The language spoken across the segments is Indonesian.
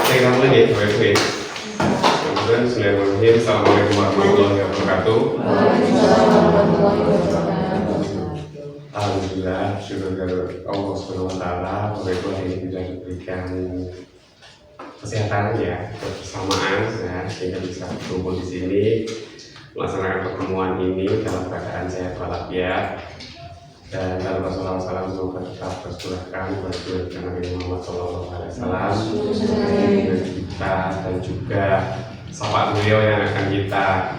kita mulai nih, Bapak Ibu. Kemudian Bismillahirrahmanirrahim. Assalamualaikum warahmatullahi wabarakatuh. Alhamdulillah, syukur Allah Subhanahu wa Ta'ala. Bapak Ibu hari ini sudah diberikan kesehatan ya, kebersamaan ya, sehingga bisa berkumpul di sini melaksanakan pertemuan ini dalam keadaan sehat walafiat. Dan dalam Rasulullah SAW semoga tetap tercurahkan kepada Nabi Muhammad SAW dengan kita dan juga sahabat beliau yang akan kita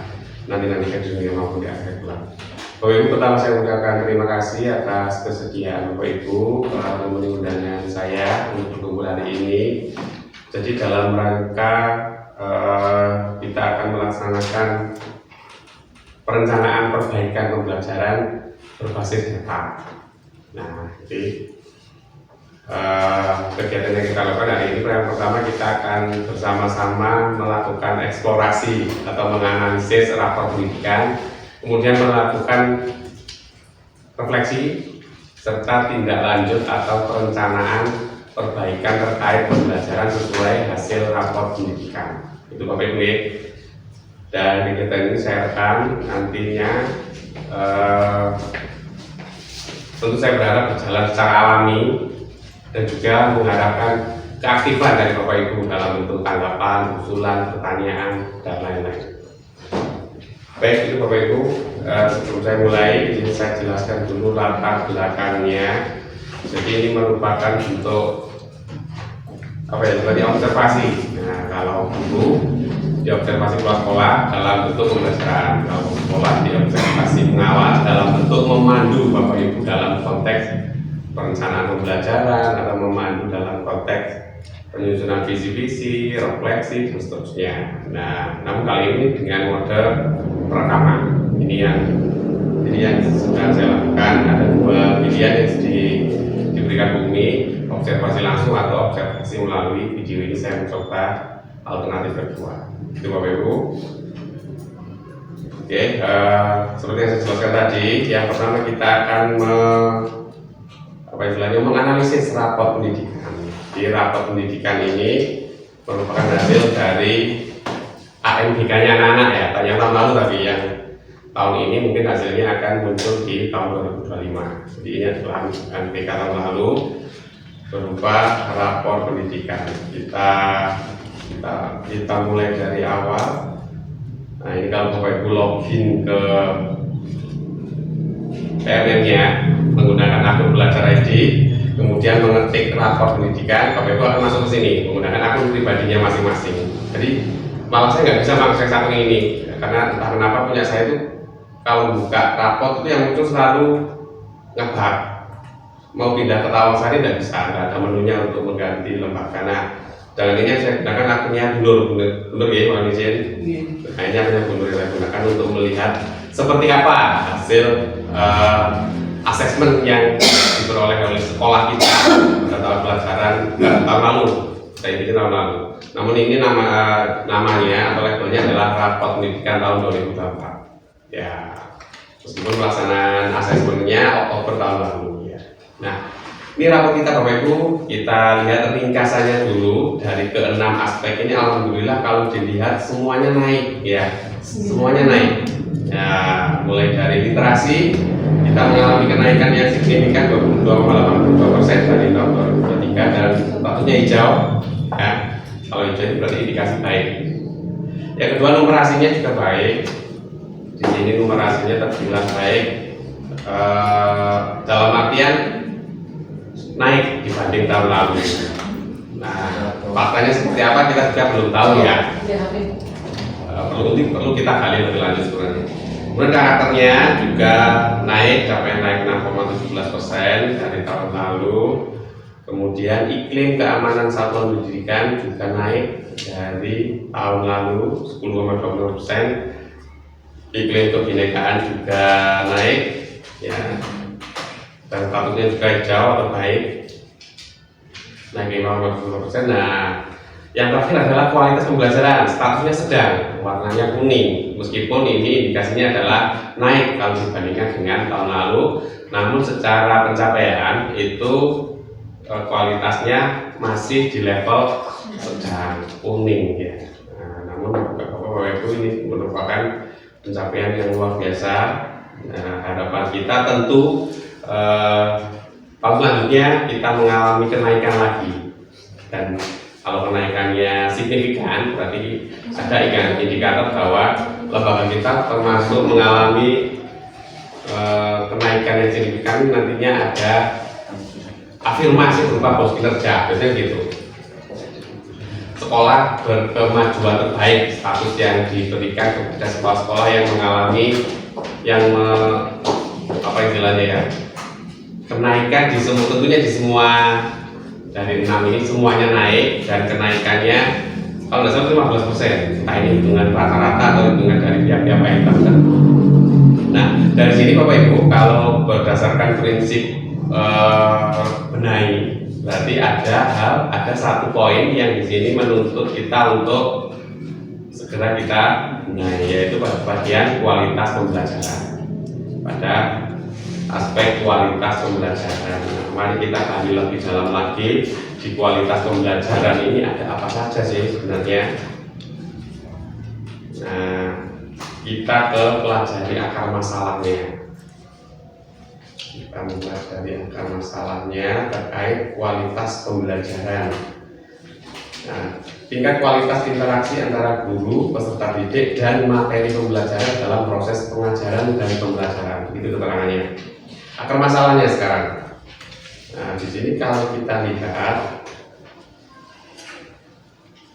nanti-nantikan di dunia maupun di akhirat kelak. Bapak Ibu, pertama saya mengucapkan terima kasih atas kesediaan Bapak Ibu memenuhi undangan saya untuk berkumpul hari ini. Jadi dalam rangka kita akan melaksanakan perencanaan perbaikan pembelajaran berbasis data. Nah, jadi kegiatan yang kita lakukan hari ini, yang pertama kita akan bersama-sama melakukan eksplorasi atau menganalisis rapor pendidikan, kemudian melakukan refleksi serta tindak lanjut atau perencanaan perbaikan terkait pembelajaran sesuai hasil rapor pendidikan. Itu Bapak Ibu. Dan kegiatan ini saya rekam nantinya. Tentu saya berharap berjalan secara alami dan juga mengharapkan keaktifan dari Bapak Ibu dalam bentuk tanggapan, usulan, pertanyaan, dan lain-lain. Baik, itu Bapak Ibu, sebelum saya mulai, izin saya jelaskan dulu latar belakangnya. Jadi ini merupakan bentuk observasi. Nah, kalau dulu diobservasi sekolah dalam bentuk pembelajaran, kalau sekolah diobservasi mengawal dalam bentuk memandu Bapak Ibu dalam konteks perencanaan pembelajaran atau memandu dalam konteks penyusunan visi-visi, refleksi, dan seterusnya. Nah, namun kali ini dengan mode perekaman. Ini yang sedang saya lakukan. Ada dua pilihan yang diberikan Bumi, observasi langsung atau observasi melalui video. Ini saya mencoba alternatif kedua. Itu Bapak Ibu. Oke, seperti yang saya jelaskan tadi, yang pertama kita akan menganalisis rapor pendidikan. Di rapor pendidikan ini merupakan hasil dari AMBK-nya anak-anak ya, yang tahun lalu, tapi yang tahun ini mungkin hasilnya akan muncul di tahun 2025. Jadi ini adalah AMBK tahun lalu berupa rapor pendidikan. Kita mulai dari awal. Nah, ini kalau Bapak Ibu login ke PMM-nya menggunakan akun Belajar ID, kemudian mengetik rapor pendidikan, Bapak Ibu akan masuk ke sini menggunakan akun pribadinya masing-masing. Jadi malah saya nggak bisa mengakses akun ini karena entah kenapa punya saya itu kalau buka rapor itu yang muncul selalu ngebug. Mau pindah ke Tawasari tidak bisa, nggak ada menunya untuk mengganti lembaga. Nah, dan ini saya gunakan akunnya Bunur ya, Bang Izin. Nah, ini akunnya Bunur yang saya gunakan untuk melihat seperti apa hasil asesmen yang diperoleh oleh sekolah kita pada tahun pelajaran tahun lalu. Saya bikin tahun lalu. Namun ini namanya atau labelnya adalah rapor pendidikan tahun 2024. Ya, meskipun pelaksanaan asesmennya Oktober tahun lalu ya. Nah, ini rapor kita Bapak Ibu, kita lihat ringkasannya dulu. Dari ke-6 aspek ini alhamdulillah kalau dilihat semuanya naik ya. Semuanya naik. Ya, mulai dari literasi kita mengalami kenaikan yang signifikan 22,82% dari tahun 2023 dan statusnya hijau. Ya, kalau hijau itu berarti indikasi baik. Yang kedua, numerasinya juga baik. Di sini numerasinya terbilang baik. Dalam artian naik dibanding tahun lalu. Nah, faktanya seperti apa kita juga belum tahu ya. Perlu kita gali lebih lanjut sebenarnya. Kemudian karakternya juga naik, capaian naik 6,17% dari tahun lalu. Kemudian iklim keamanan satuan pendidikan juga naik dari tahun lalu 10,20%. Iklim kebinekaan juga naik, ya. Dan statusnya juga hijau atau baik, naik 5,20%. Nah, yang terakhir adalah kualitas pembelajaran, statusnya sedang, warnanya kuning. Meskipun ini indikasinya adalah naik kalau dibandingkan dengan tahun lalu, namun secara pencapaian itu kualitasnya masih di level sedang, kuning ya. Nah, namun Bapak Ibu ini merupakan pencapaian yang luar biasa. Nah, harapan kita tentu tahun selanjutnya kita mengalami kenaikan lagi, dan kalau kenaikannya signifikan berarti ada indikator bahwa lembaga kita termasuk mengalami kenaikan yang signifikan. Nantinya ada afirmasi berupa bos kinerja, biasanya gitu. Sekolah berkemajuan terbaik, status yang diberikan kepada sekolah-sekolah yang mengalami apa istilahnya ya, kenaikan di semua, tentunya di semua dari 6 ini semuanya naik, dan kenaikannya kalau nggak salah 15%. Entah ini hitungan rata-rata atau hitungan dari pihak-pihak yang tertentu. Nah, dari sini Bapak Ibu, kalau berdasarkan prinsip benahi, berarti ada satu poin yang di sini menuntut kita untuk segera kita benahi, yaitu pada bagian kualitas pembelajaran. Pada aspek kualitas pembelajaran. Nah, mari kita kaji lebih dalam lagi di kualitas pembelajaran ini ada apa saja sih sebenarnya. Nah, kita pelajari akar masalahnya. Kita mempelajari akar masalahnya terkait kualitas pembelajaran. Nah, tingkat kualitas interaksi antara guru, peserta didik, dan materi pembelajaran dalam proses pengajaran dan pembelajaran. Begitu keterangannya. Akar masalahnya sekarang. Nah, di sini kalau kita lihat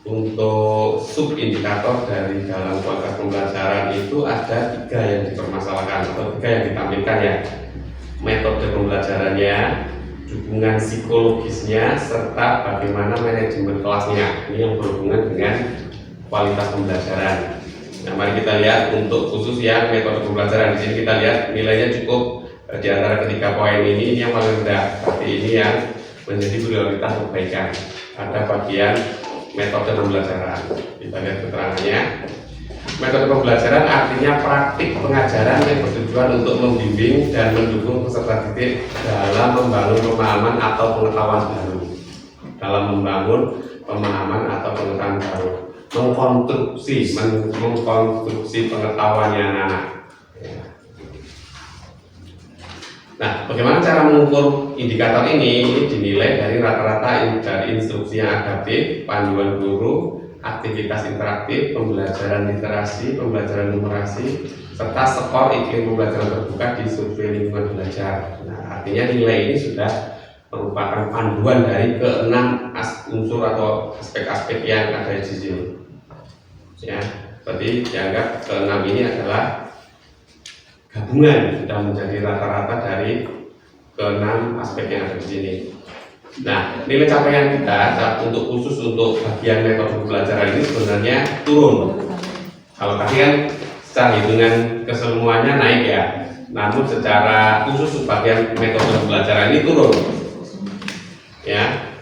untuk subindikator dari dalam kualitas pembelajaran itu ada 3 yang dipermasalahkan atau 3 yang ditampilkan ya. Metode pembelajarannya, dukungan psikologisnya, serta bagaimana manajemen kelasnya. Ini yang berhubungan dengan kualitas pembelajaran. Nah, mari kita lihat untuk khusus yang metode pembelajaran. Di sini kita lihat nilainya cukup di antara ketiga poin ini yang paling rendah, tapi ini yang menjadi prioritas perbaikan. Ada bagian metode pembelajaran. Kita lihat keterangannya. Metode pembelajaran artinya praktik pengajaran yang bertujuan untuk membimbing dan mendukung peserta didik dalam membangun pemahaman atau pengetahuan baru. Dalam membangun pemahaman atau pengetahuan baru, mengkonstruksi pengetahuannya anak-anak. Nah, bagaimana cara mengukur indikator ini? Ini dinilai dari rata-rata dari instruksi yang adaptif, panduan guru, aktivitas interaktif, pembelajaran literasi, pembelajaran numerasi, serta skor iklim pembelajaran terbuka di survei lingkungan belajar. Nah, artinya nilai ini sudah merupakan panduan dari ke-6 unsur atau aspek-aspek yang ada di sini. Ya, berarti dianggap ke-6 ini adalah gabungan, sudah menjadi rata-rata dari ke-6 aspek yang ada di sini. Nah, nilai capaian kita untuk khusus untuk bagian metode pembelajaran ini sebenarnya turun. Kalau tadi kan secara hitungan kesemuanya naik ya, namun secara khusus bagian metode pembelajaran ini turun. Ya,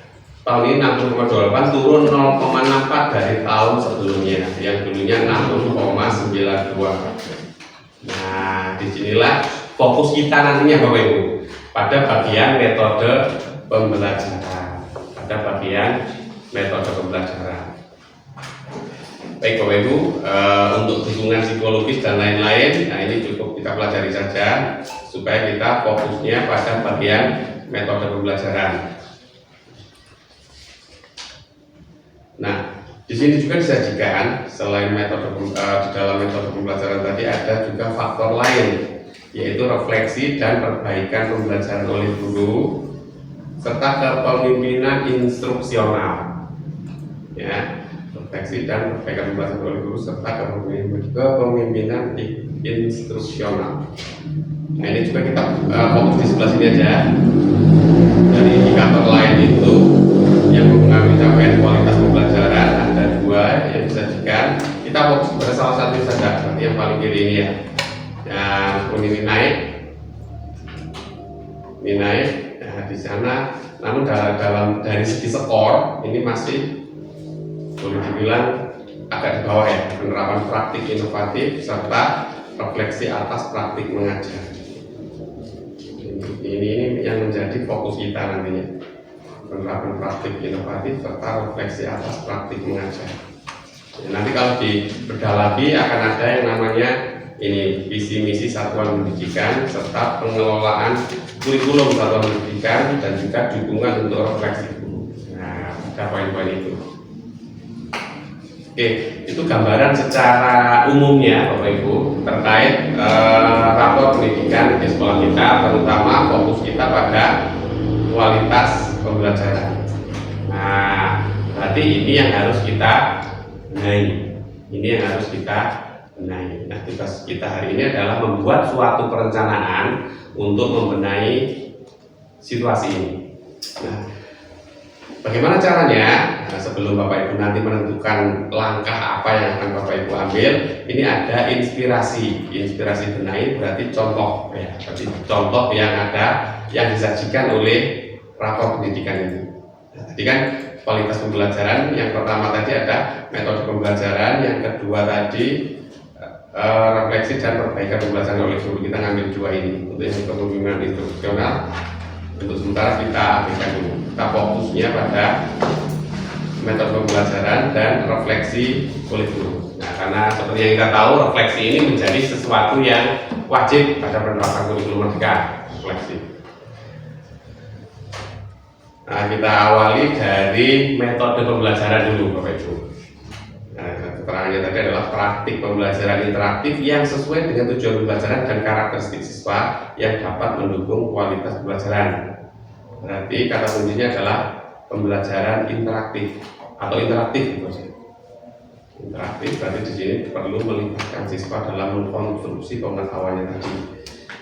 tahun ini 60,28, turun 0,64 dari tahun sebelumnya, yang dulunya 60,92. Nah, disinilah fokus kita nantinya Bapak Ibu, pada bagian metode pembelajaran. Pada bagian metode pembelajaran. Baik Bapak Ibu, untuk dukungan psikologis dan lain-lain, nah ini cukup kita pelajari saja supaya kita fokusnya pada bagian metode pembelajaran. Nah, di sini juga disajikan selain metode di dalam metode pembelajaran tadi ada juga faktor lain, yaitu refleksi dan perbaikan pembelajaran oleh guru serta kepemimpinan instruksional. Ya, refleksi dan perbaikan pembelajaran oleh guru serta kepemimpinan instruksional. Nah, ini juga kita fokus di sebelah sini aja. Dari indikator lain itu yang mempengaruhi capaian kualitas pembelajaran ada 2 yang disajikan. Kita fokus pada salah satu saja, seperti yang paling kiri ini ya. Yang ini naik, nah, di sana. Namun dari segi skor ini masih boleh dibilang agak di bawah ya. Penerapan praktik inovatif serta refleksi atas praktik mengajar. Ini yang menjadi fokus kita nantinya. penerapan praktik inovatif serta refleksi atas praktik mengajar. Nanti kalau dibedah lagi akan ada yang namanya ini visi misi satuan pendidikan serta pengelolaan kurikulum satuan pendidikan dan juga dukungan untuk refleksi guru. Nah, ada poin-poin itu. Oke, itu gambaran secara umumnya Bapak Ibu terkait rapor pendidikan di sekolah kita, terutama fokus kita pada kualitas pembelajaran. Nah, berarti ini yang harus kita benahi. Ini yang harus kita benahi. Nah, tugas kita hari ini adalah membuat suatu perencanaan untuk membenahi situasi ini. Nah, bagaimana caranya? Nah, sebelum Bapak Ibu nanti menentukan langkah apa yang akan Bapak Ibu ambil, ini ada inspirasi benahi berarti contoh ya, berarti contoh yang ada yang disajikan oleh rapor pendidikan ini. Nah, tadi kan kualitas pembelajaran, yang pertama tadi ada metode pembelajaran, yang kedua tadi refleksi dan perbaikan pembelajaran oleh guru. Kita ngambil dua ini. Untuk yang kepemimpinan instruksional, untuk sementara kita ambilkan dulu. Kita fokusnya pada metode pembelajaran dan refleksi oleh guru. Nah, karena seperti yang kita tahu, refleksi ini menjadi sesuatu yang wajib pada penerapan kurikulum merdeka. Refleksi. Nah, kita awali dari metode pembelajaran dulu, Bapak Ibu. Nah, keterangannya tadi adalah praktik pembelajaran interaktif yang sesuai dengan tujuan pembelajaran dan karakteristik siswa yang dapat mendukung kualitas pembelajaran. Berarti kata kuncinya adalah pembelajaran interaktif atau interaktif gitu sih. Interaktif berarti di sini perlu melibatkan siswa dalam mengkonstruksi pengetahuannya tadi.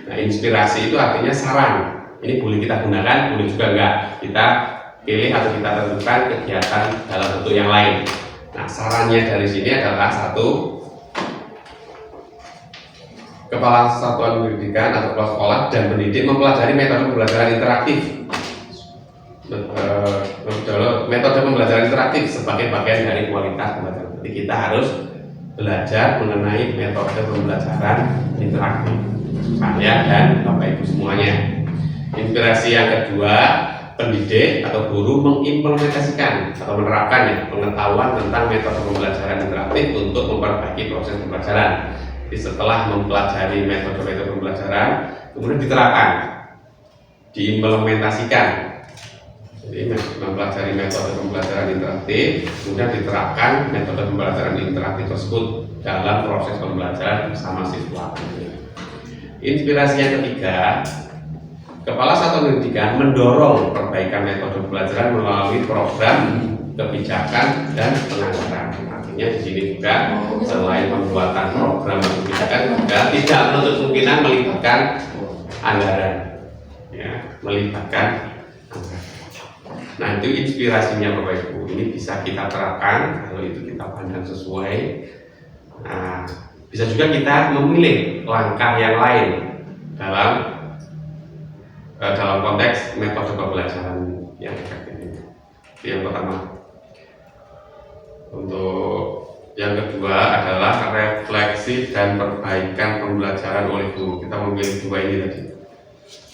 Nah, inspirasi itu artinya saran. Ini boleh kita gunakan, boleh juga enggak. Kita pilih atau kita tentukan kegiatan dalam bentuk yang lain. Nah, sarannya dari sini adalah satu, kepala satuan pendidikan atau kepala sekolah dan pendidik mempelajari metode pembelajaran interaktif. Metode pembelajaran interaktif sebagai bagian dari kualitas pembelajaran. Jadi kita harus belajar mengenai metode pembelajaran interaktif. Saya dan Bapak Ibu semuanya. Inspirasi yang kedua, pendidik atau guru mengimplementasikan atau menerapkan ya, pengetahuan tentang metode pembelajaran interaktif untuk memperbaiki proses pembelajaran. Jadi setelah mempelajari metode-metode pembelajaran, kemudian diterapkan, diimplementasikan. Jadi mempelajari metode pembelajaran interaktif, kemudian diterapkan metode pembelajaran interaktif tersebut dalam proses pembelajaran bersama siswa. Inspirasi yang ketiga, kepala satuan pendidikan mendorong perbaikan metode pembelajaran melalui program, kebijakan, dan penganggaran. Artinya di sini juga selain pembuatan program dan kebijakan juga tidak menutup kemungkinan melibatkan anggaran, ya, melibatkan anggaran. Nah, itu inspirasinya Bapak Ibu. Ini bisa kita terapkan kalau itu kita pandang sesuai. Nah, bisa juga kita memilih langkah yang lain dalam konteks metode pembelajaran yang efektif ini. Itu yang pertama. Untuk yang kedua adalah refleksi dan perbaikan pembelajaran oleh guru. Kita memilih dua ini tadi.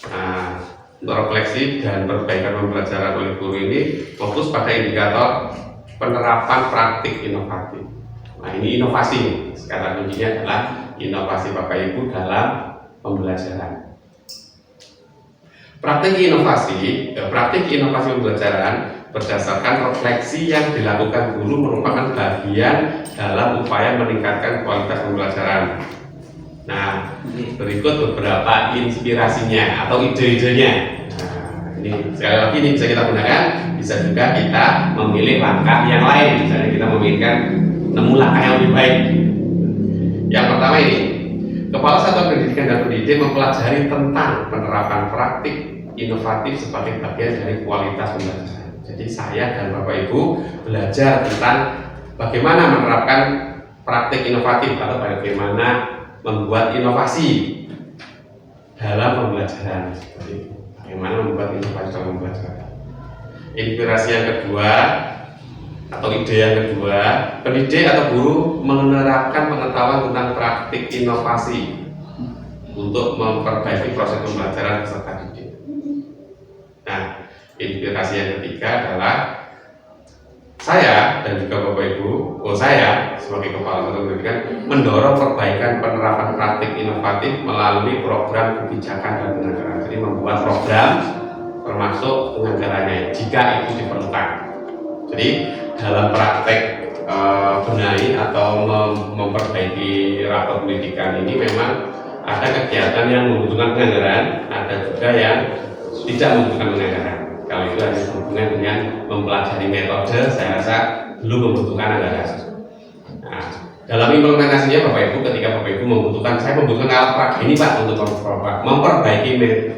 Nah, untuk refleksi dan perbaikan pembelajaran oleh guru ini fokus pada indikator penerapan praktik inovatif. Nah, ini inovasi. Kata kuncinya adalah inovasi Bapak Ibu dalam pembelajaran. Praktik inovasi pembelajaran berdasarkan refleksi yang dilakukan guru merupakan bagian dalam upaya meningkatkan kualitas pembelajaran. Nah, berikut beberapa inspirasinya atau ide-idenya. Nah, ini sekali lagi ini bisa kita gunakan, bisa juga kita memilih langkah yang lain. Misalnya kita memilihkan nemu langkah yang lebih baik. Yang pertama ini, kepala satuan pendidikan dan pendidik mempelajari tentang penerapan praktik inovatif sebagai bagian dari kualitas pembelajaran. Jadi saya dan Bapak Ibu belajar tentang bagaimana menerapkan praktik inovatif atau bagaimana membuat inovasi dalam pembelajaran. Jadi bagaimana membuat inovasi dalam pembelajaran. Inspirasi yang kedua atau ide yang kedua, pendidik atau guru menerapkan pengetahuan tentang praktik inovasi untuk memperbaiki proses pembelajaran peserta didik. Nah, Inspirasi yang ketiga adalah saya dan juga Bapak Ibu, saya sebagai Kepala Satuan Pendidikan mendorong perbaikan penerapan praktik inovatif melalui program kebijakan dan penganggaran. Jadi membuat program termasuk penganggarannya jika itu diperlukan. Jadi dalam praktek benahi atau memperbaiki rapor pendidikan ini memang ada kegiatan yang membutuhkan penganggaran, ada juga yang tidak membutuhkan penganggaran. Kalau itu ada hubungan dengan mempelajari metode, saya rasa belum membutuhkan anggaran. Nah, dalam implementasinya Bapak Ibu, ketika Bapak Ibu membutuhkan, saya membutuhkan alat peraga ini Pak untuk memperbaiki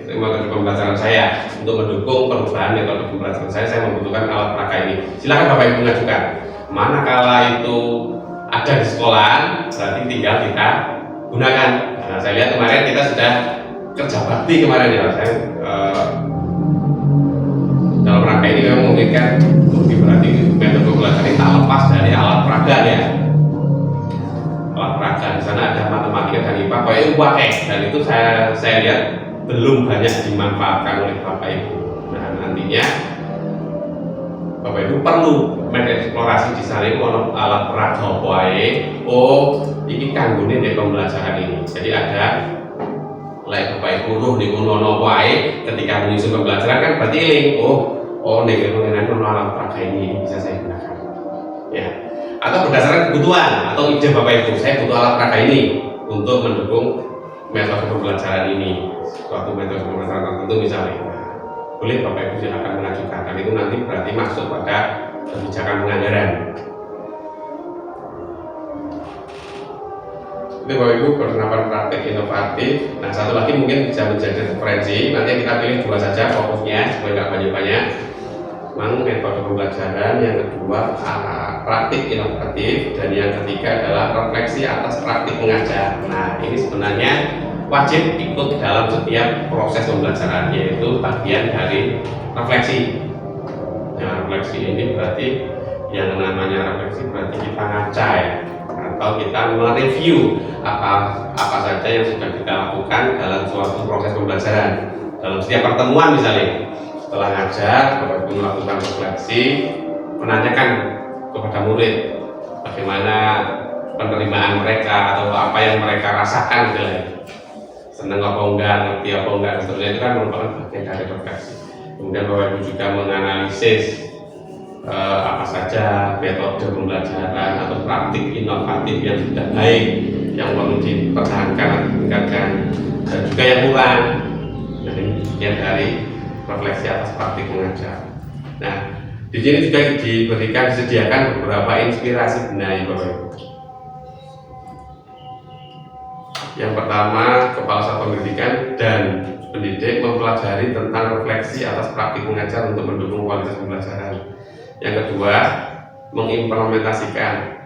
metode pembelajaran saya, untuk mendukung perubahan metode pembelajaran saya membutuhkan alat peraga ini. Silakan Bapak Ibu mengajukan. Manakala itu ada di sekolah, berarti tinggal kita gunakan. Nah, saya lihat kemarin kita sudah kerja bakti kemarin ya, saya dalam rangka ini memang memungkinkan berarti metode pembelajaran tak lepas dari alat peraga ya. Alat peraga di sana ada matematika dan IPA, pokoknya pakai, dan itu saya lihat belum banyak dimanfaatkan oleh Bapak Ibu. Nah nantinya Bapak Ibu perlu mengeksplorasi di sana itu alat peraga ini kanggone di pembelajaran ini. Jadi ada Bapak Ibu roh di unono wae ketika menyusun pembelajaran kan berarti nih mengenai alat peraga ini bisa saya gunakan ya, atau berdasarkan kebutuhan atau ide Bapak Ibu, saya butuh alat peraga ini untuk mendukung metode pembelajaran ini, suatu metode pembelajaran tertentu misalnya. Boleh Bapak Ibu silakan mengajukan, dan itu nanti berarti masuk pada kebijakan penganggaran. Itu Bapak Ibu penerapan praktik inovatif. Nah satu lagi mungkin bisa menjadi referensi, nanti kita pilih 2 saja fokusnya supaya nggak banyak-banyak. Memang metode pembelajaran, yang kedua praktik inovatif, dan yang ketiga adalah refleksi atas praktik mengajar. Nah ini sebenarnya wajib ikut dalam setiap proses pembelajaran, yaitu bagian dari refleksi. Nah refleksi ini berarti yang namanya refleksi berarti kita ngaca ya, atau kita mereview apa saja yang sudah kita lakukan dalam suatu proses pembelajaran. Dalam setiap pertemuan misalnya, setelah ngajar, Bapak Ibu melakukan refleksi, menanyakan kepada murid bagaimana penerimaan mereka atau apa yang mereka rasakan, senang apa enggak, ngerti apa enggak, dan seterusnya. Itu kan merupakan bagian dari refleksi. Kemudian Bapak Ibu juga menganalisis apa saja metode pembelajaran atau praktik inovatif yang sudah baik, yang perlu dipertahankan atau ditingkatkan, dan juga yang kurang. Jadi bagian dari refleksi atas praktik mengajar. Nah, di sini juga disediakan beberapa inspirasi benahi Bapak Ibu. Yang pertama, Kepala Satuan Pendidikan dan pendidik mempelajari tentang refleksi atas praktik mengajar untuk mendukung kualitas pembelajaran. Yang kedua, mengimplementasikan.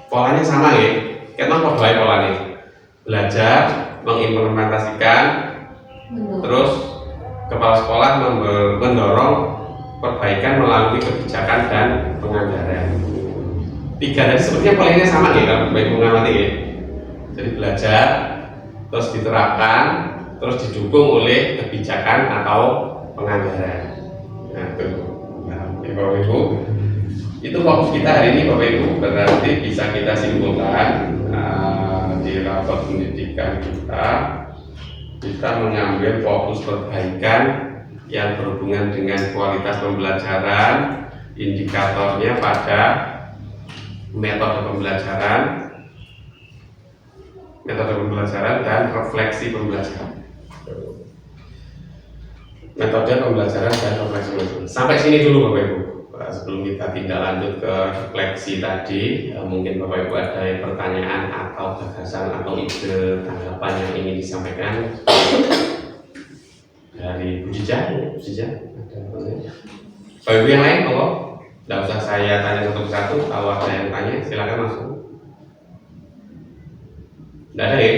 Polanya sama ya, kita polanya belajar, mengimplementasikan, terus kepala sekolah mendorong perbaikan melalui kebijakan dan penganggaran. 3 tadi sepertinya polanya sama ya kalau Bapak Ibu mengamati ya. Jadi belajar, terus diterapkan, terus didukung oleh kebijakan atau penganggaran. Nah itu, Bapak Ibu, itu fokus kita hari ini Bapak Ibu. Berarti bisa kita simpulkan di rapor pendidikan kita mengambil fokus perbaikan yang berhubungan dengan kualitas pembelajaran, indikatornya pada metode pembelajaran dan refleksi pembelajaran. Metode pembelajaran dan refleksi pembelajaran. Sampai sini dulu Bapak Ibu. Sebelum kita tindak lanjut ke refleksi tadi, mungkin Bapak Ibu ada pertanyaan atau gagasan atau ide tanggapan yang ingin disampaikan dari Bu Jija. Ada Bapak Ibu yang lain, tidak usah saya tanya satu persatu. Kalau ada yang tanya, silakan langsung. Tidak ada ya?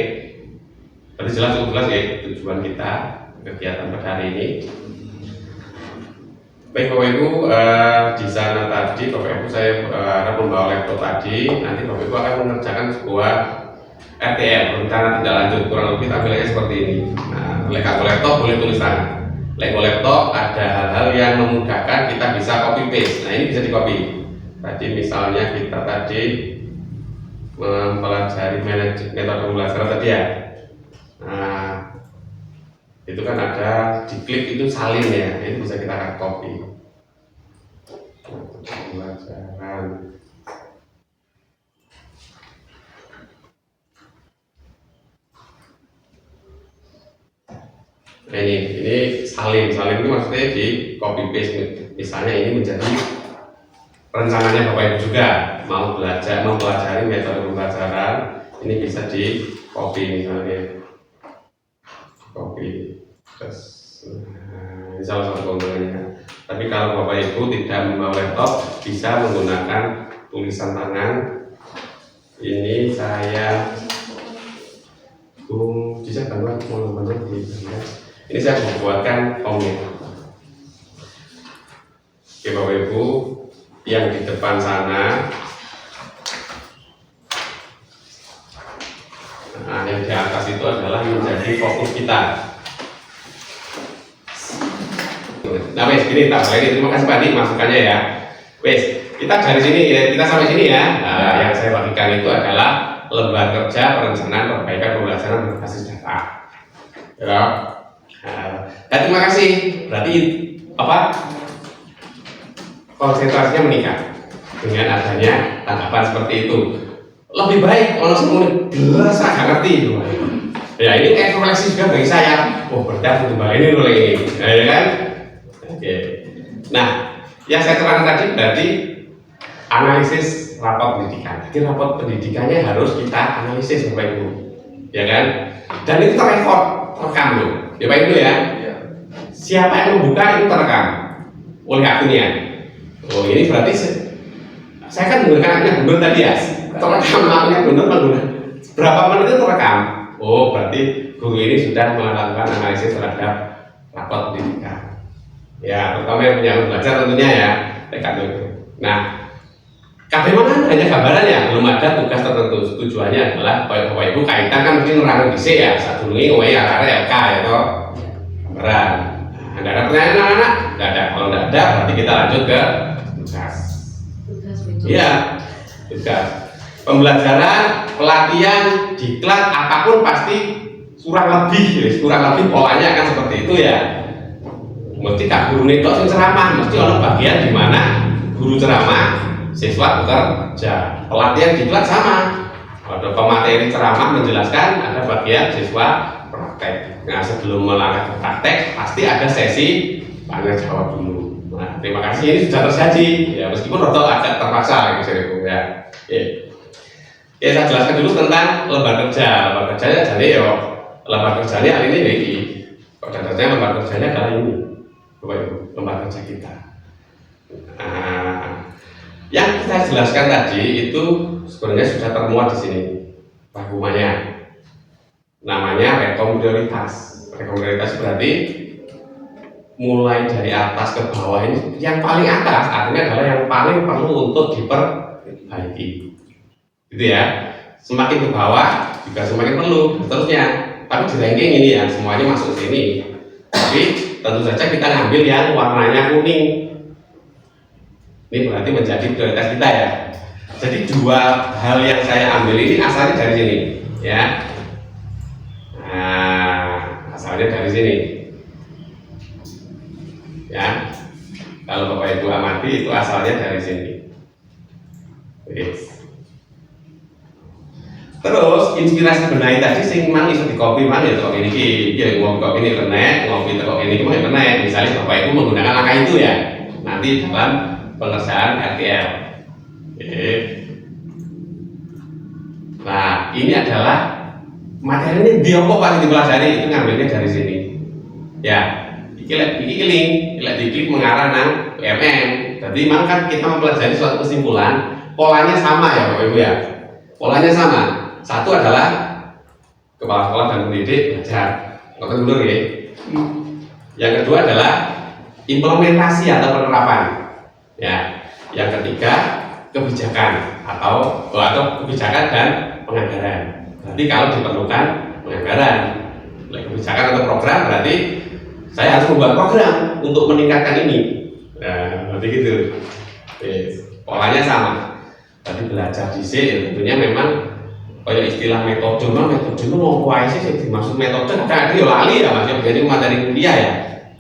Berarti cukup jelas ya tujuan kita kegiatan pada hari ini. Baik Bapak Ibu, di sana tadi Bapak Ibu saya harap membawa laptop tadi. Nanti Bapak Ibu akan mengerjakan sebuah RTL, rencana tindak lanjut, kurang lebih tampilannya seperti ini. Nah, oleh kartu laptop boleh tulis tangan. Lego laptop ada hal-hal yang memudahkan kita bisa copy paste. Nah, ini bisa di copy. Tadi misalnya kita tadi mempelajari metode pembelajaran tadi ya. Nah, itu kan ada diklik itu salin ya, itu bisa kita copy. Pembelajaran. Nah, ini salin itu maksudnya di copy paste. Misalnya ini menjadi rencananya Bapak Ibu juga mau mempelajari metode pembelajaran, ini bisa di copy misalnya, copy terus. Nah, ini salah satu keunggulannya. Tapi kalau Bapak Ibu tidak membawa laptop, bisa menggunakan tulisan tangan. Ini saya bisa bantuan teman-teman di sana. Ini saya membuatkan komik. Oke Bapak Ibu, yang di depan sana, nah yang di atas itu adalah menjadi fokus kita. Nah wes gini, tak boleh. Terima kasih Pak Adi masukannya ya. Wes, kita dari sini ya, kita sampai sini ya. Nah, yang saya bagikan itu adalah lembar kerja perencanaan perbaikan pembelajaran berbasis data. Ya. Nah, terima kasih. Berarti apa? Konsentrasinya meningkat dengan adanya tanggapan seperti itu. Lebih baik kalau semuanya jelas agak ngerti. Ya ini refleksi juga bagi saya. Oh berarti untuk ini loh ini, ya kan? Oke. Nah, yang saya terangkan tadi berarti analisis raport pendidikan. Jadi raport pendidikannya harus kita analisis Bapak Ibu, ya kan? Dan itu terekam loh, ya Bapak Ibu ya. Siapa yang membuka itu terekam oleh akunnya. Oh ini berarti saya kan menggunakan akunnya Gubernur tadi ya. Terekam akunnya Gubernur menggunakan berapa menit itu terekam. Oh berarti guru ini sudah melakukan analisis terhadap raport pendidikan. Ya terutama yang punya belajar tentunya ya TK itu. Nah bagaimana hanya gambarannya, belum ada tugas tertentu. Tujuannya adalah Bapak Ibu kaitan kan mungkin orang DC ya, saat dulu ini ya LK ya toh gambaran. Ada pertanyaan anak-anak? Tidak ada. Kalau tidak ada, berarti kita lanjut ke tugas. Iya, tugas. Pembelajaran, pelatihan, diklat, apapun pasti kurang lebih polanya akan seperti itu ya. Mesti tak guru netok sing ceramah, mesti ada bagian di mana guru ceramah, siswa bekerja. Pelatihan diklat sama. Ada pemateri ceramah menjelaskan, ada bagian siswa praktek. Nah sebelum melangkah ke praktek pasti ada sesi tanya jawab dulu. Nah terima kasih ini sudah tersaji ya meskipun agak terpaksa gitu ya. Ya saya jelaskan dulu tentang lembar kerja. Lembar kerjanya jadi ya lembar kerjanya hari ini ini. Dasarnya lembar kerjanya adalah ini, Bapak Ibu, lembar kerja kita. Nah, yang kita jelaskan tadi itu sebenarnya sudah termuat di sini rangkumannya. Namanya rekom prioritas. Rekom prioritas berarti mulai dari atas ke bawah ini. Yang paling atas artinya adalah yang paling perlu untuk diperbaiki. Gitu ya. Semakin ke bawah juga semakin perlu. Seterusnya. Tapi di ranking ini ya semuanya masuk sini. Tapi tentu saja kita ngambil yang warnanya kuning. Ini berarti menjadi prioritas kita ya. Jadi dua hal yang saya ambil ini asalnya dari sini, ya. Nah, asalnya dari sini, ya. Kalau Bapak Ibu amati itu asalnya dari sini. Terus inspirasi benahi tadi sing mang iso dikopi mang ya kok ini ya ngopi ini kena, ngopi kok ini mau kena. Misalnya Bapak Ibu menggunakan angka itu ya, nanti dalam pengerjaan RTL. Nah, ini adalah materi ini bioko paling dipelajari itu ngambilnya dari sini. Ya, iki link diklik mengarah nang UMM. Jadi memang kan kita mempelajari suatu kesimpulan, polanya sama ya Bapak Ibu ya. Polanya sama. Satu adalah kepala sekolah dan pendidik belajar. Ngoten dulu ya. Yang kedua adalah implementasi atau penerapan. Ya. Yang ketiga kebijakan atau kebijakan dan penganggaran. Berarti kalau diperlukan penganggaran, kebijakan atau program berarti saya harus membuat program untuk meningkatkan ini. Nah, berarti gitu. Polanya sama. Tadi belajar di sini tentunya memang kayak istilah metode mau kuai sih dimaksud metode kadang yo lali ya Mas, jadi materi kuliah ya.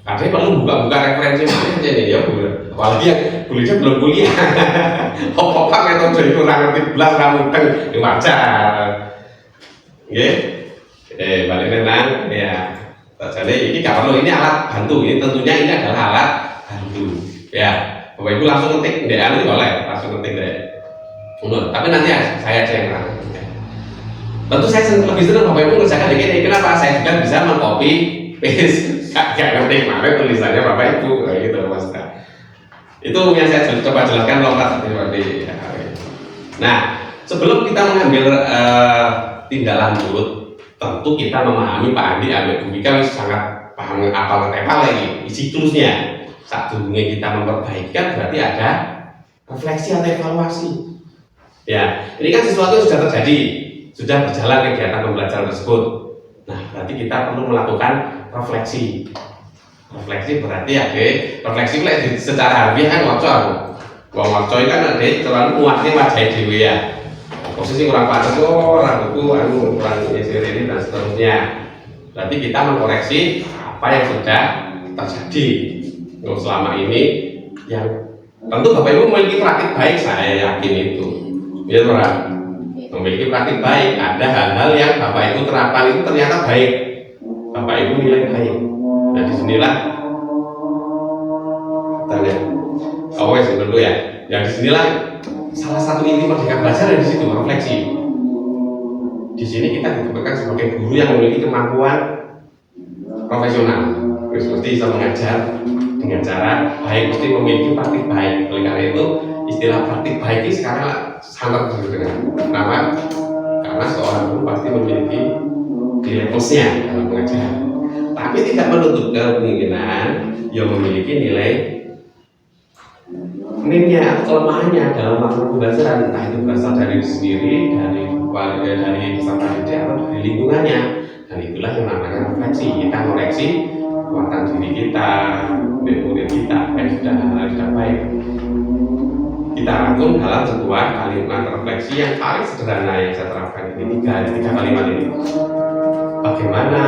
Kadang perlu buka-buka referensi aja nih ya, apalagi yang kuliah belum kuliah. Apa metode itu kurang ngerti belas kamu kan wajar. Nggih. Balik nang ya. Jadi ini kalau ini alat bantu, ini tentunya ini adalah alat bantu. Ya, Bapak Ibu langsung ngetik deh, ini boleh langsung ngetik deh. Tapi nanti saya aja yang terang. Tentu saya lebih senang Bapak Ibu mengerjakan begini. Kenapa? Saya juga bisa mengcopy paste. Gak ngerti mana tulisannya Bapak Ibu, kayak gitu Mas. Itu yang saya coba jelaskan lompat seperti. Nah, sebelum kita mengambil tindak lanjut, tentu kita memahami Pak Andi, Bu Bika sangat paham apa lagi isi tulisnya. Saat dunia kita memperbaikan berarti ada refleksi atau evaluasi. Ya, ini kan sesuatu yang sudah terjadi, sudah berjalan kegiatan pembelajaran tersebut. Nah, berarti kita perlu melakukan refleksi. Refleksi berarti ya, refleksi secara harfiah kan wajar. Wajar kan ada terlalu kuatnya wajah dewi ya. Posisi kurang panas, rambutku kurang ini dan seterusnya. Berarti kita mengkoreksi apa yang sudah terjadi. Selama ini yang tentu Bapak Ibu memiliki praktik baik, saya yakin itu. Ya, memiliki praktik baik. Ada hal-hal yang Bapak Ibu terapkan itu ternyata baik. Bapak Ibu nilai baik. Nah, disinilah tanya. Dulu ya. Yang disinilah salah satu inti merdeka belajar di situ, refleksi. Di sini kita ditentukan sebagai guru yang memiliki kemampuan profesional, mesti bisa mengajar dengan cara baik, mesti memiliki praktik baik. Oleh karena itu istilah praktik baik ini sekarang sangat terdengar. Kenapa? Karena seorang guru pasti memiliki nilai plusnya dalam mengajar, tapi tidak menutup kemungkinan yang memiliki nilai minimnya atau kelemahannya dalam melakukan pembelajaran, entah itu berasal dari diri sendiri, dari peserta didik atau dari lingkungannya. Dan itulah yang namanya refleksi. Kita koreksi kekuatan diri kita, murid kita yang sudah baik. Kita rangkum dalam sebuah kalimat refleksi yang paling sederhana yang saya terapkan ini tiga kalimat ini. Bagaimana,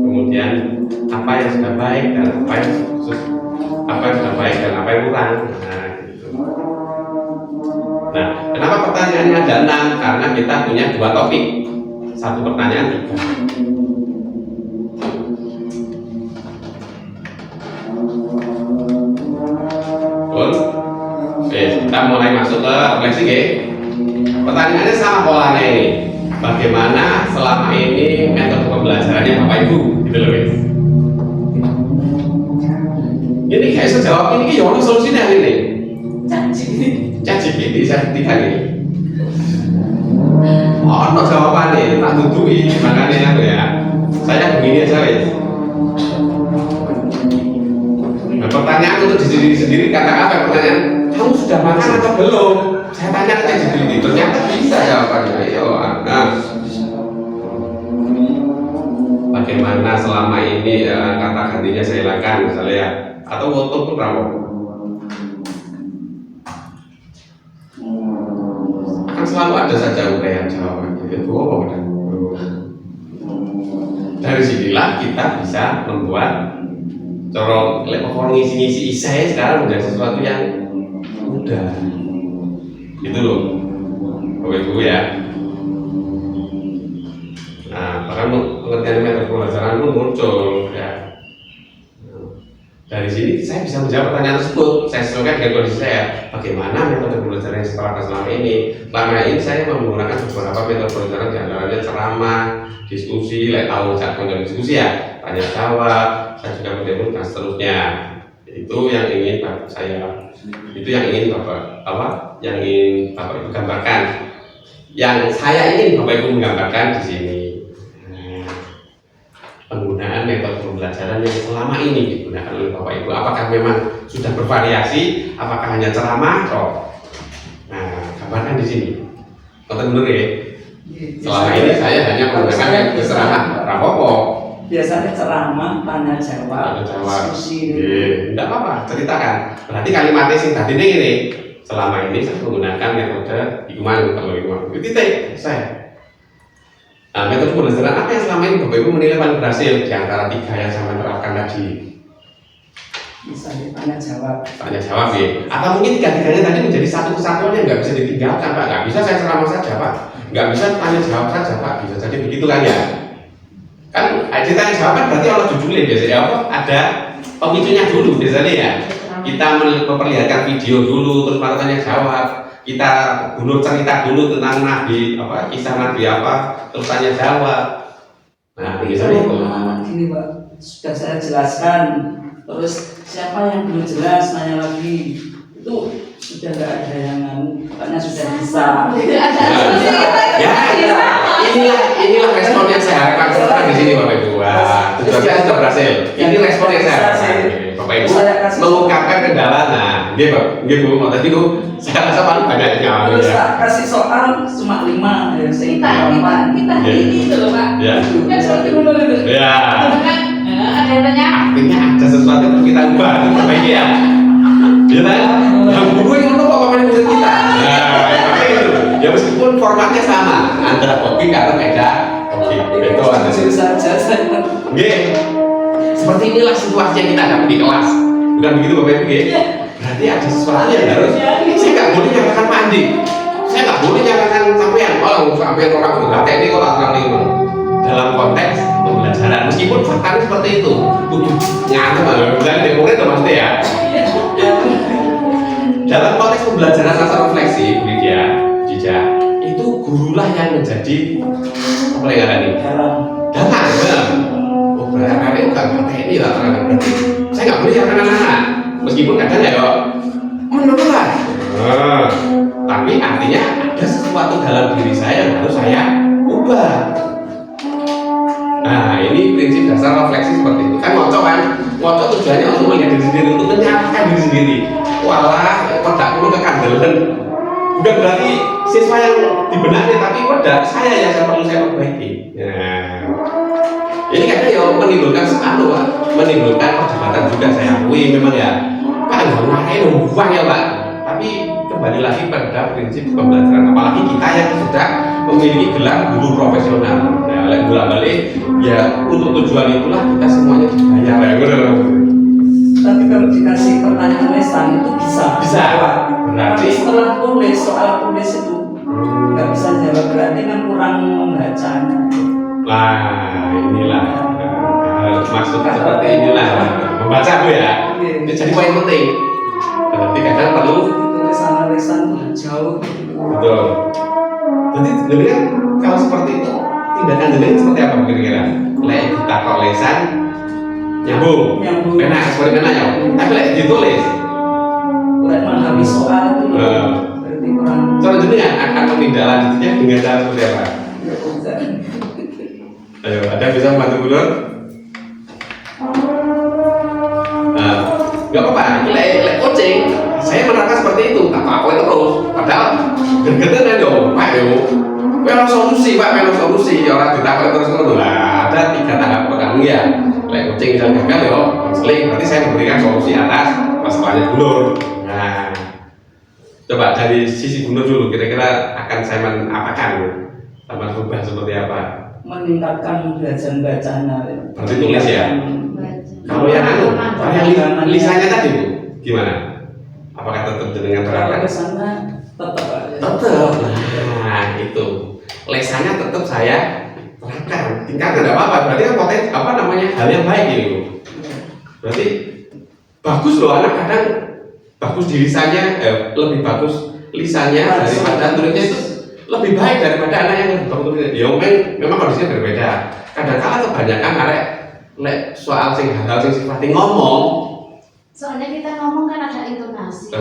kemudian apa yang sudah baik dan apa yang sudah baik dan apa yang kurang. Nah, gitu. Nah, kenapa pertanyaannya ada 6? Karena kita punya 2 topik. Satu pertanyaan 3. Kita mulai masuk ke refleksi ya. Pertanyaannya sama polanya ini. Bagaimana selama ini metode pembelajarannya Bapak Ibu? Gitu loh guys. Ini kayak saya jawab ini ya solusinya ini. ChatGPT saya ketika ini. Oh, jawabannya tak tutui makanya aku ya. Saya begini aja guys. Nah, pertanyaan untuk diri sendiri kata-kata pertanyaan. Kamu sudah makan atau belum? Saya tanya ke ChatGPT, ternyata bisa jawabannya. Ayo, bagaimana selama ini kata gantinya saya lakukan misalnya ya, atau foto pun berapa? Kan selalu ada saja uraian jawabannya. Itu apa benar? Dari sinilah kita bisa membuat corong ngisi-ngisi saya sekarang menjadi sesuatu yang mudah. Itu loh, Bapak Ibu ya. Nah, bahkan pengertian metode pembelajaran pun muncul ya. Dari sini saya bisa menjawab pertanyaan tersebut. Saya sesuaikan dengan kondisi saya. Bagaimana metode pembelajaran yang setelah selama ini? Selama ini saya menggunakan beberapa metode pembelajaran, di antaranya ceramah, diskusi, tahu cara diskusi ya, tanya jawab, saya juga menjemput dan seterusnya. Itu yang ingin yang ingin Bapak Ibu gambarkan. Yang saya ingin Bapak Ibu menggambarkan di sini. Penggunaan metode pembelajaran yang selama ini digunakan oleh Bapak Ibu, apakah memang sudah bervariasi, apakah hanya ceramah atau gambarkan di sini. Betul benar ya. Selama ini saya hanya menggunakan metode ceramah, rapopo. biasanya ceramah, tanya jawab, diskusi. Tidak apa-apa, ceritakan. Berarti kalimatnya sing tadi ini selama ini saya menggunakan metode ikuman kalau ikuman itu titik saya. Nah, metode pembelajaran apa yang selama ini Bapak Ibu menilai paling berhasil di antara 3 yang saya terapkan tadi? Misalnya tanya jawab. Tanya jawab ya. Atau mungkin 3-3-nya tadi menjadi satu kesatuan yang nggak bisa ditinggalkan Pak. Nggak bisa saya ceramah saja Pak. Nggak bisa tanya jawab saja Pak. Bisa jadi begitu kan ya? Kan tanya jawab kan berarti Allah judulnya biasanya apa? Ada pemicunya dulu biasanya ya. Kita memperlihatkan video dulu terus baru tanya jawab. Kita gunur cerita dulu tentang Nabi apa kisah Nabi apa terus tanya jawab. Nah biasanya itu. Gini Pak, sudah saya jelaskan. Terus siapa yang belum jelas nanya lagi itu sudah nggak ada yang katanya sudah bisa. Ya, inilah respon yang saya harapkan sekarang di sini Bapak Ibu. Wah, tujuan saya sudah berhasil. Ini respon yang saya harapkan. Bapak Ibu mengungkapkan kendala. Nah, dia Bu, mau tadi Bu, saya rasa paling banyaknya. Terus kasih soal cuma 5 ya. Kita ini itu loh Pak. Kan seperti dulu itu. Ya. Ada yang tanya. Artinya ada sesuatu yang kita ubah, perbaiki ya. Ya kan? Yang guru yang ngono kok pemain murid kita. Nah, seperti itu. Ya meskipun formatnya sama, antara kopi karena beda. Oke, itu ada saja saya. Nggih. Seperti inilah situasi yang kita hadapi di kelas. Bukan begitu Bapak Ibu nggih? Berarti ada sesuatu yang harus saya nggak boleh nyalakan Pak Andi. Saya nggak boleh nyalakan sampean. Oh, sampean orang berlatih ini kok tak terlalu dalam konteks pembelajaran. Meskipun faktanya seperti itu. Ngantuk Pak. Misalnya di murid maksudnya ya. Dalam konteks pembelajaran rasa refleksi, Bu Lydia, Cica, itu gurulah yang menjadi apa yang ada nih? Dalang, benar. Oh, berarti bukan ini lah, berarti saya nggak boleh nyalakan anak-anak. Meskipun kadang ya kok menurut lah. Tapi artinya ada sesuatu dalam diri saya yang harus saya ubah. Nah, ini prinsip dasar refleksi seperti itu. Kan ngocok tujuannya untuk melihat diri sendiri, untuk menyalahkan diri sendiri. Walah, wadah aku kekandelan. Bukan berarti siswa yang dibenahi, tapi wadah saya yang perlu saya perbaiki. Nah, ini kadang ya menimbulkan menimbulkan perdebatan juga saya akui memang ya. Pak nggak ngarahin buang ya Pak. Tapi kembali lagi pada prinsip pembelajaran. Apalagi kita yang sudah memiliki gelar guru profesional. Nah, balik ya untuk tujuan itulah kita semuanya dibayar ya. Tapi kalau dikasih pertanyaan lesan itu bisa. Berarti setelah tulis soal tulis itu nggak bisa jawab, berarti kan kurang membacanya. Nah, inilah maksud seperti inilah membaca Bu ya. Itu jadi poin penting. Berarti kadang perlu tulisan jauh. Betul. Jadi sebenarnya kalau seperti itu tindakan jenengan seperti apa kira-kira? Lek kita kok lesan nyambung. Enak, seperti enak ya. Tapi lek ditulis lek memahami soal itu berarti kurang. Soal jenengan akan menindaklanjutinya dengan cara seperti apa? Ayo, ada bisa membantu Bu Nur? Gak apa-apa, lek coaching saya menerapkan seperti itu, tak apa-apa terus. Padahal gergetan dong, Pak yo. Memang solusi Pak, memang solusi. Orang ditakut terus ngono lah. Ada 3 tahap pertama ya. Lek coaching dan gagal yo, konseling. Berarti saya memberikan solusi atas masalahnya Bu Nur. Nah, coba dari sisi Bu Nur dulu, kira-kira akan saya apakan sama berubah seperti apa? Meningkatkan belajar bacanya. Berarti tulis ya. Kalau yang yang lisannya tadi Bu, gimana? Apakah tetap dengan terapkan? Lesannya tetap aja. Tetap. Nah, itu. Lesannya tetap saya terapkan. Tingkatkan tidak apa-apa. Berarti kan potensi apa namanya hal yang baik ini Bu. Berarti bagus loh anak kadang bagus di lisannya, lebih bagus lisannya daripada tulisnya itu lebih baik daripada anak yang bagus tulisnya. Ya memang kondisinya berbeda. Kadang-kala kebanyakan lek soal hal sing sifatnya ngomong. Soalnya kita ngomong kan ada intonasi.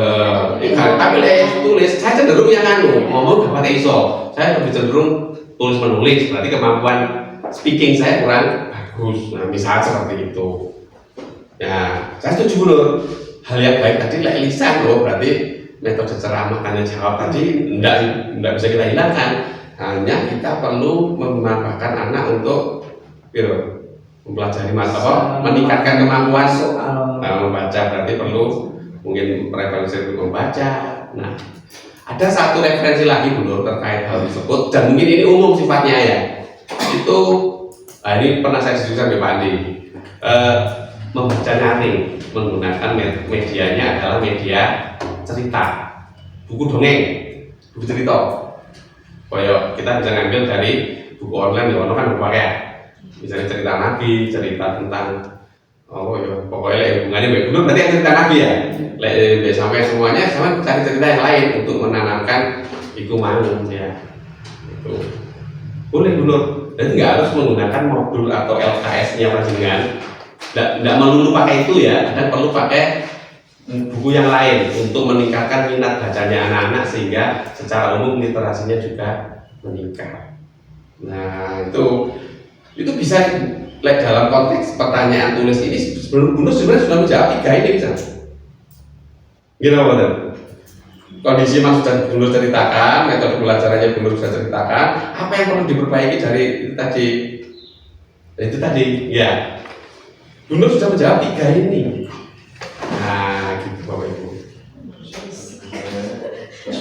Tapi lek tulis saya cenderung yang ngomong dapat iso. Saya lebih cenderung tulis menulis. Berarti kemampuan speaking saya kurang bagus. Nah, misalnya seperti itu. Ya, saya setuju Nur. Hal yang baik tadi lek lisan loh. Berarti metode ceramah tanya jawab tadi tidak bisa kita hilangkan. Hanya kita perlu memanfaatkan anak untuk mempelajari meningkatkan kemampuan soal membaca, berarti perlu mungkin referensi untuk membaca. Nah, ada satu referensi lagi Bu Nur terkait hal tersebut, dan mungkin ini umum sifatnya ya. Itu ini pernah saya diskusikan dengan Pak Andi. Membaca nyaring menggunakan medianya adalah media cerita, buku dongeng, buku cerita. Koyo kita bisa ngambil dari buku online, di online kan berbagai, misalnya cerita Nabi, cerita tentang pokoknya hubungannya baik dulu berarti yang cerita Nabi ya. Sampai semuanya sama cari cerita yang lain untuk menanamkan iku mangun ya. Itu boleh dulu. Dan nggak harus menggunakan modul atau LKS-nya panjenengan. Nggak melulu pakai itu ya, dan perlu pakai buku yang lain untuk meningkatkan minat bacanya anak-anak sehingga secara umum literasinya juga meningkat. Nah itu bisa dalam konteks pertanyaan tulis ini sebenarnya sudah menjawab 3 ini bisa. Gitu betul. Kondisi yang sudah Bunur ceritakan, metode pelajarannya Bunur sudah ceritakan, apa yang perlu diperbaiki dari itu tadi ya. Bunur sudah menjawab 3 ini. Nah, gitu Bapak Ibu.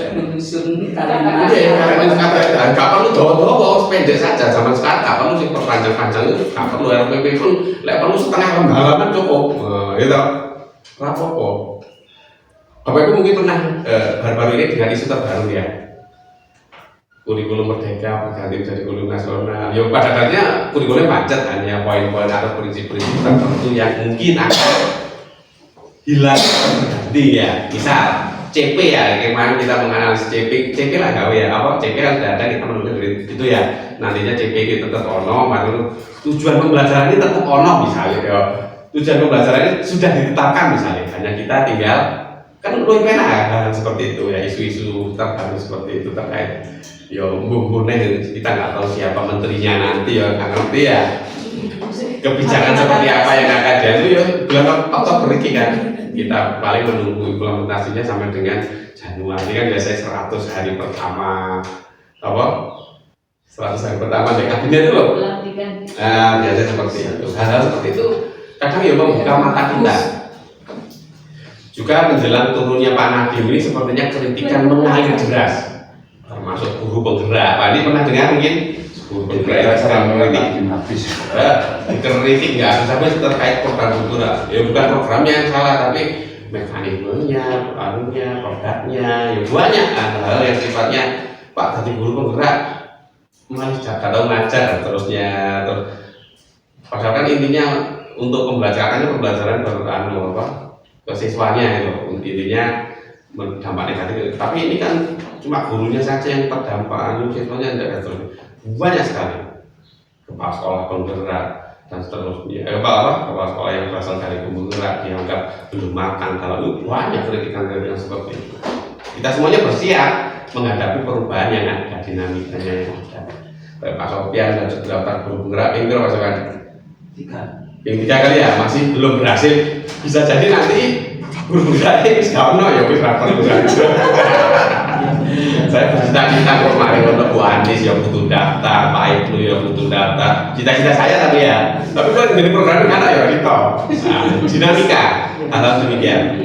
saya menyusun Nggak perlu jauh-jauh, pendek saja. Zaman sekarang nggak perlu sih perpanjang-panjang itu, nggak perlu RPP pun, perlu setengah lembaga cukup. Gitu. Rapopo. Bapak Ibu mungkin pernah baru-baru ini dengan isu terbaru ya. Kurikulum Merdeka berganti menjadi kurikulum nasional. Ya pada akhirnya kurikulumnya macet, hanya poin-poin atau prinsip-prinsip tertentu yang mungkin akan hilang berganti ya. Misal CP ya, kemarin kita menganalisis CP lah gawe ya. CP kan sudah ada, kita menulis itu ya. Nantinya CP itu tetap ono, baru tujuan pembelajaran ini tetap ono misalnya ya. Tujuan pembelajaran ini sudah ditetapkan misalnya, hanya kita tinggal kan luwih penak seperti itu ya, isu-isu terbaru seperti itu terkait yo mbung-mbungnya kita nggak tahu siapa menterinya nanti ya, nggak ngerti ya kebijakan seperti apa yang akan jadi ya bulan Oktober ini kan kita paling menunggu implementasinya sampai dengan Januari kan biasanya 100 hari pertama 100 hari pertama di kabinet itu loh. Biasanya seperti itu, hal-hal seperti itu kadang ya membuka mata kita. Juga menjelang turunnya Pak Nadiem ini sepertinya kritikan mengalir deras, termasuk guru penggerak. Pak ini pernah dengar mungkin guru penggerak kritik nggak sampai terkait program kultural. Ya bukan programnya yang salah, tapi mekanismenya, produknya, ya banyak hal-hal yang sifatnya Pak tadi guru penggerak malah tidak tahu ngajar terusnya. Padahal kan intinya untuk pembelajaran ke siswanya itu intinya dampak negatif, tapi ini kan cuma gurunya saja yang terdampak, siswanya tidak terus banyak sekali. Kepala sekolah penggerak dan seterusnya, kepala sekolah yang berasal dari penggerak dianggap belum matang, kalau itu banyak kritikan-kritikan seperti itu. Kita semuanya bersiap menghadapi perubahan yang ada, dinamikanya yang ada. Pak Sofian dan beberapa guru penggerak ini berapa 3 kali ya, masih belum berhasil. Bisa jadi nanti guru penggerak ini sekarang ya wis rapor juga. Saya bercita-cita kemarin untuk Bu Andis yang butuh daftar, Pak Ibnu yang butuh daftar. Cita-cita saya tapi kalau jadi program kan ya gitu. Dinamika atau demikian.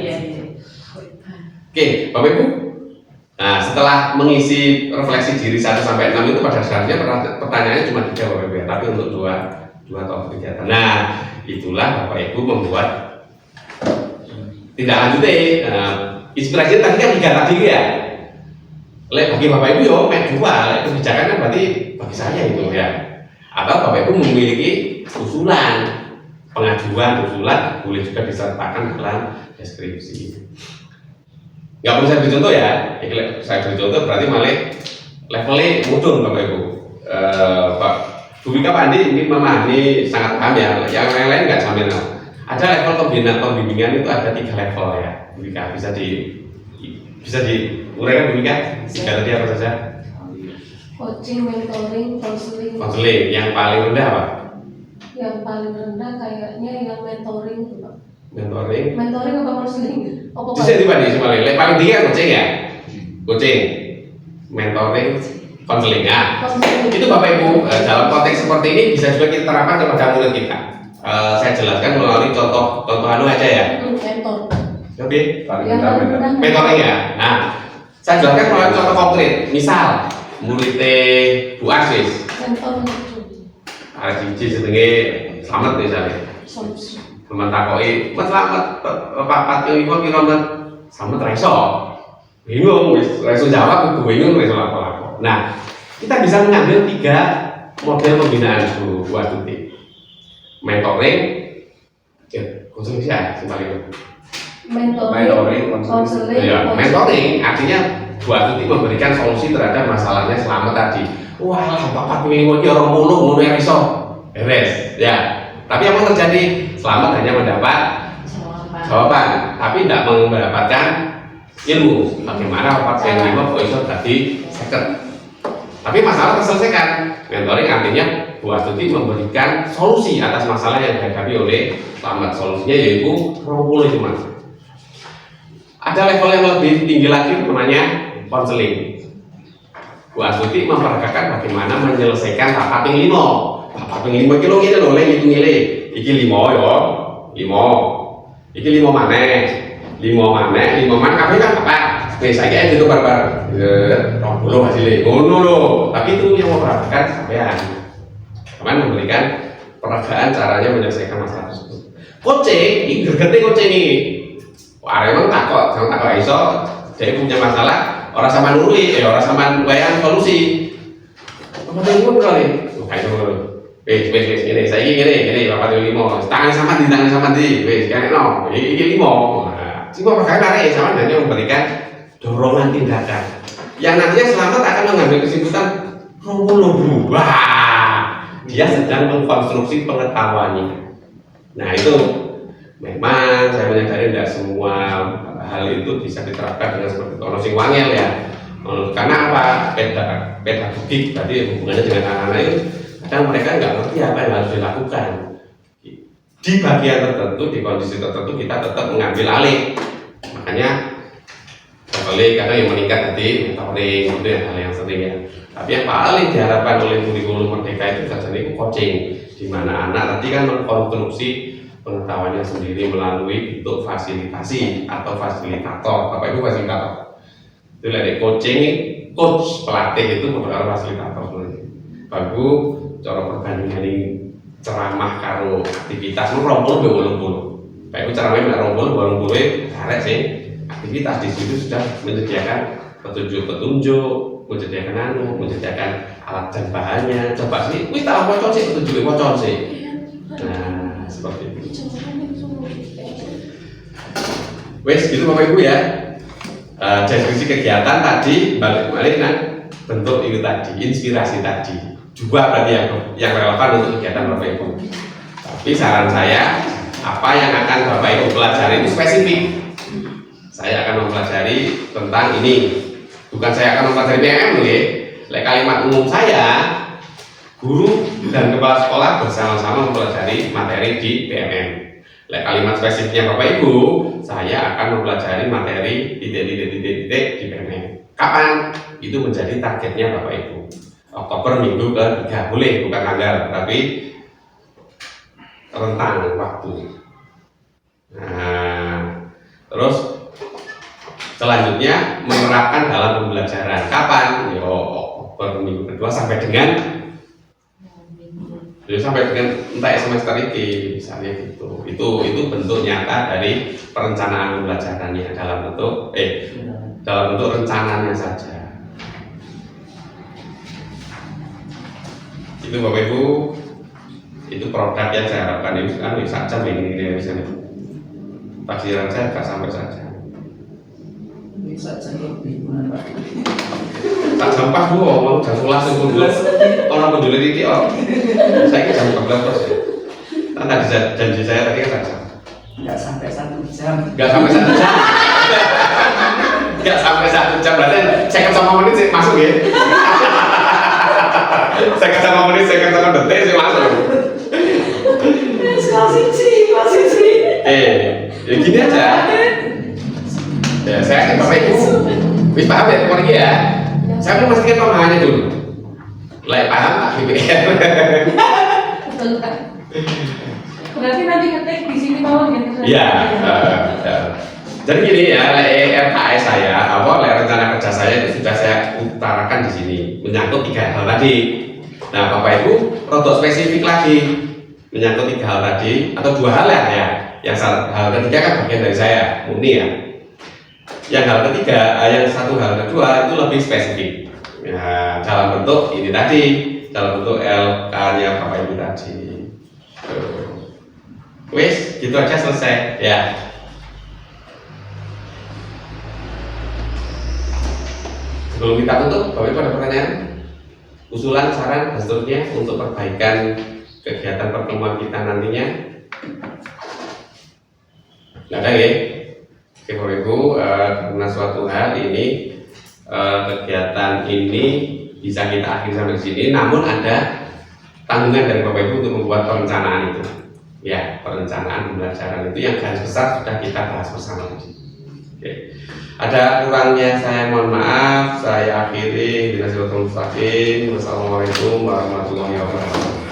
Oke, Bapak Ibu. Nah, setelah mengisi refleksi diri 1 sampai 6 itu pada dasarnya pertanyaannya cuma 3 Bapak Ibu, tapi untuk 2 atau 3. Nah, itulah Bapak Ibu membuat tidak lanjut inspirasi tadi kan 3 tadi ya. Bagi Bapak Ibu yo main 2, kebijakannya berarti bagi saya itu ya. Atau Bapak Ibu memiliki usulan, pengajuan usulan boleh juga disertakan dalam deskripsi. Nggak perlu saya beri contoh ya. Saya beri contoh berarti malah levelnya mudun Bapak Ibu. Pak Bu Wika Pak Andi ini memahami sangat paham ya. Yang lain nggak sampai ada level pembimbingan itu ada 3 level ya. Bu Wika bisa diuraikan Bu Wika? 3 tadi apa saja? Coaching, mentoring, konseling. Konseling yang paling rendah apa? Yang paling rendah kayaknya yang mentoring itu Pak. Mentoring apa konseling? Bisa dibanding paling tinggi kan coaching ya? Coaching, mentoring, konseling. Nah, itu Bapak Ibu dalam konteks seperti ini bisa juga kita terapkan kepada murid kita. saya jelaskan melalui contoh anu aja ya. Mentor. Oke, Yang mentoring ya. Nah, saya jelaskan melalui contoh konkret. Misal, muridnya Bu Asis, mentor ada cici sedenge selamat misalnya. solusi. Teman takoi, mas selamat, papat yang lima kilometer, selamat raiso. Bingung, raiso jawab, bingung raiso lapo-lapo. Nah, kita bisa mengambil 3 model pembinaan Bu Astuti. Mentoring, konseling ya, paling Mentoring, konseling, ya, mentoring artinya Bu Astuti memberikan solusi terhadap masalahnya selamat tadi. Wah, papat minggu ini orang mulu, ngono yang iso, beres, ya. Tapi apa yang terjadi? Selamat hanya mendapat jawaban, tapi tidak mendapatkan ilmu. Bagaimana papat yang lima kok iso tadi second. Tapi masalah terselesaikan. Mentoring artinya Bu Astuti memberikan solusi atas masalah yang dihadapi oleh selamat. Solusinya yaitu 20 cuma. Ada level yang lebih tinggi lagi namanya konseling. Bu Astuti memperagakan bagaimana menyelesaikan papat yang 5. Papat yang 5 kilo ini loh, hitung ini. Iki 5 ya, 5. Iki 5 mana? 5 mana kabeh kan apa? Wis saiki itu barbar. 20 hasilnya. Ngono lho. Tapi itu yang memperagakan sampean. Teman memberikan peragaan caranya menyelesaikan masalah tersebut. Coaching, ini gergete coaching ini. Wah, emang takut, jangan takut iso. Dia punya masalah, orang sama nuri, orang sama wayang solusi. Apa yang pun kali? Kayak itu. Wes, ini saya ini, bapak itu 5. Tangan sama di, wes, kayak no, ini 5. Nah, sih mau pakai tarik sama hanya memberikan dorongan tindakan. Yang nantinya selamat akan mengambil kesimpulan 20. Wah, dia sedang mengkonstruksi pengetahuannya. Nah itu memang saya menyadari tidak semua hal itu bisa diterapkan dengan seperti itu. Ono sing wangel ya. Karena apa? Pedagogik berarti hubungannya dengan anak-anak itu kadang mereka nggak ngerti apa yang harus dilakukan. Di bagian tertentu, di kondisi tertentu kita tetap mengambil alih. Makanya kadang yang meningkat tadi mentoring itu hal yang sering ya. Tapi yang paling diharapkan oleh kurikulum Merdeka itu saja coaching, di mana anak nanti kan mengkonstruksi pengetahuannya sendiri melalui bentuk fasilitasi atau fasilitator. Bapak Ibu fasilitator. Itu dari coaching, coach pelatih itu merupakan fasilitator sebenarnya. Bagus, cara perbandingan ini ceramah karo aktivitas 20 ke 80. Bapak Ibu ceramahnya 20 karek sih. Aktivitas di situ sudah menyediakan petunjuk, menyediakan alat dan bahannya. Coba sih, kita wocon sih petunjuk wocon sih. Nah, seperti itu. Wes, gitu Bapak Ibu ya. Deskripsi kegiatan tadi balik kan bentuk itu tadi, inspirasi tadi. Juga berarti yang relevan untuk kegiatan Bapak Ibu. Tapi saran saya, apa yang akan Bapak Ibu pelajari itu spesifik. Saya akan mempelajari tentang ini. Bukan saya akan mempelajari PMM loh ya. Kalimat umum saya, guru dan kepala sekolah bersama-sama mempelajari materi di PMM. Kalimat spesifiknya Bapak Ibu, saya akan mempelajari materi titik-titik di PMM. Kapan? Itu menjadi targetnya Bapak Ibu. Oktober minggu ke-3 boleh, bukan tanggal, tapi rentang waktu. Nah, terus selanjutnya menerapkan dalam pembelajaran. Kapan? Yo, Oktober minggu kedua sampai dengan entah semester ini, misalnya gitu. Itu bentuk nyata dari perencanaan pembelajarannya dalam bentuk rencananya saja. Itu Bapak Ibu, itu produk yang saya harapkan ini kan bisa jam ini misalnya. Taksiran saya nggak sampai saja. Bisa lebih benar Pak. Tak sampah bu, mau jam 11 dulu. Orang penjual ini saya jam 14 terus. Kan tadi janji saya tadi kan jam. Nggak sampai 1 jam. Nggak sampai 1 jam. Nggak sampai 1 jam berarti saya ketemu menit sih masuk ya. Saya ketemu menit, saya ketemu detik sih masuk. Masih. Ya gini aja. Ya saya yakin Bapak Ibu bisa paham ya pergi ya. Saya mau memastikan pemahamannya dulu. Paham tak BPR? Berarti nanti ngetik di sini bawah gitu. Iya. Jadi gini ya, RKS saya, rencana kerja saya itu sudah saya utarakan di sini, menyangkut 3 hal tadi. Nah, Bapak Ibu, rodok spesifik lagi, menyangkut 3 hal tadi, atau 2 hal ya. Yang hal ketiga kan bagian dari saya, murni ya. Yang hal ketiga, yang satu hal kedua itu lebih spesifik. Ya, dalam bentuk ini tadi, dalam bentuk LK-nya Bapak Ibu tadi. Wes, gitu aja selesai ya. Sebelum kita tutup, Bapak Ibu ada pertanyaan, usulan, saran, dan seterusnya untuk perbaikan kegiatan pertemuan kita nantinya? Nggak ada ya? Oke Bapak Ibu, karena suatu hal ini kegiatan ini bisa kita akhiri sampai di sini, namun ada tanggungan dari Bapak Ibu untuk membuat perencanaan itu. Ya, perencanaan pembelajaran itu yang garis besar sudah kita bahas bersama di sini. Oke. Ada kurangnya saya mohon maaf, saya akhiri. Wassalamualaikum warahmatullahi wabarakatuh.